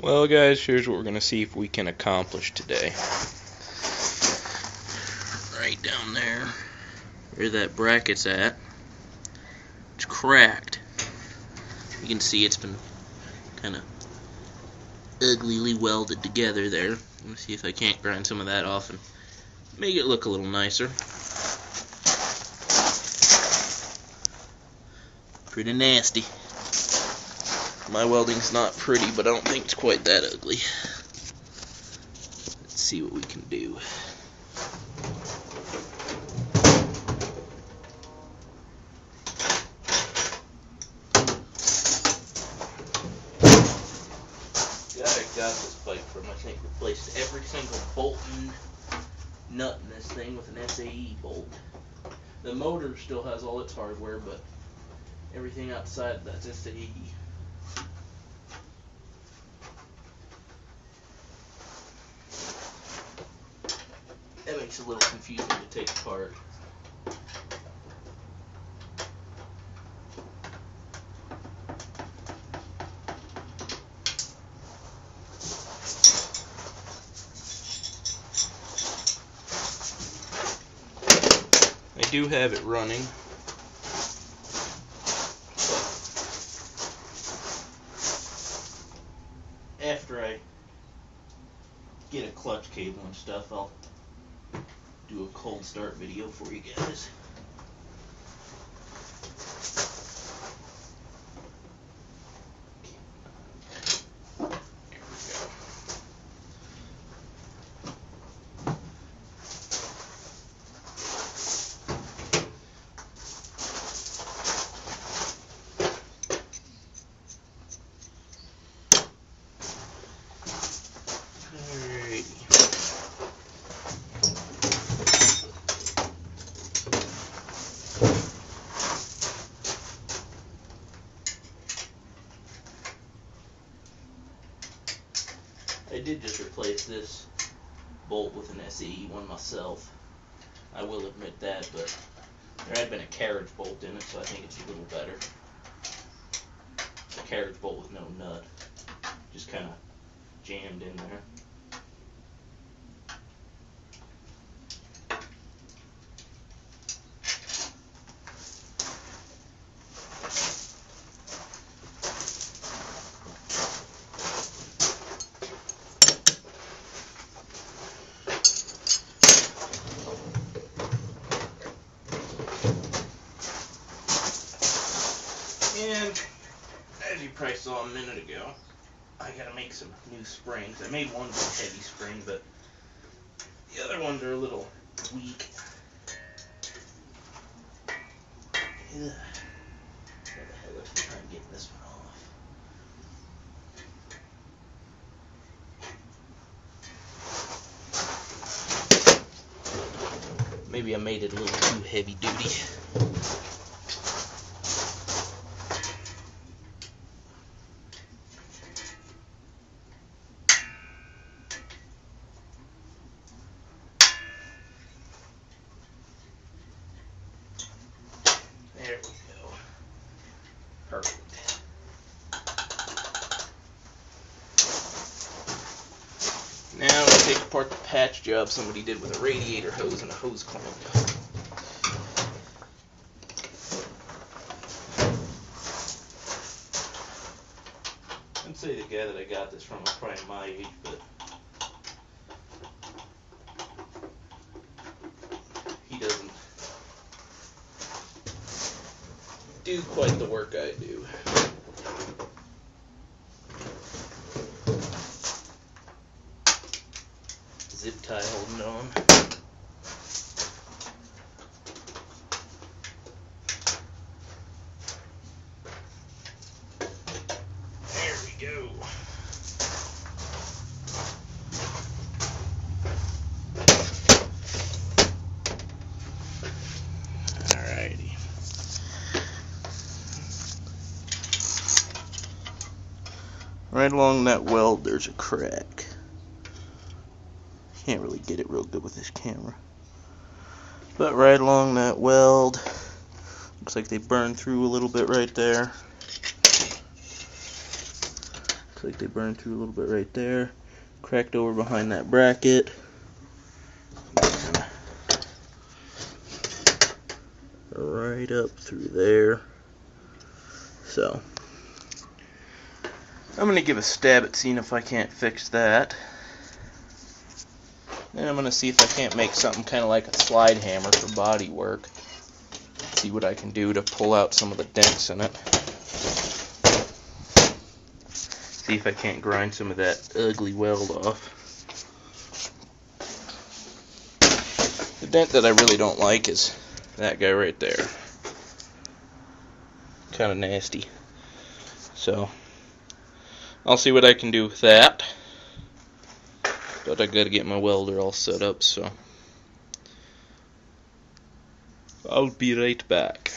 Well guys, here's what we're going to see if we can accomplish today. Right down there, where that bracket's at, it's cracked. You can see it's been kind of uglily welded together there. Let me see if I can't grind some of that off and make it look a little nicer. Pretty nasty. My welding's not pretty, but I don't think it's quite that ugly. Let's see what we can do. The guy I got this bike from, I think, replaced every single bolt and nut in this thing with an SAE bolt. The motor still has all its hardware, but everything outside that's SAE. That makes it a little confusing to take apart. I do have it running. After I get a clutch cable and stuff, I'll do a cold start video for you guys. I did just replace this bolt with an SAE one myself. I will admit that, but there had been a carriage bolt in it, so I think it's a little better. It's a carriage bolt with no nut, just kind of jammed in there. And as you probably saw a minute ago, I gotta make some new springs. I made one with a heavy spring, but the other ones are a little weak. Ugh. What the hell, let's try and get this one off. Maybe I made it a little too heavy duty. There we go. Perfect. Now let's take apart the patch job somebody did with a radiator hose and a hose clamp. I'd say the guy that I got this from was probably my age, but he doesn't do quite the work I do. Zip tie holding on. There we go. Alrighty. Right along that weld, there's a crack. Can't really get it real good with this camera. But right along that weld, looks like they burned through a little bit right there. Looks like they burned through a little bit right there. Cracked over behind that bracket. And right up through there. So I'm going to give a stab at seeing if I can't fix that. Then I'm going to see if I can't make something kind of like a slide hammer for body work. See what I can do to pull out some of the dents in it. See if I can't grind some of that ugly weld off. The dent that I really don't like is that guy right there. Kind of nasty. So I'll see what I can do with that. But I gotta get my welder all set up, so I'll be right back.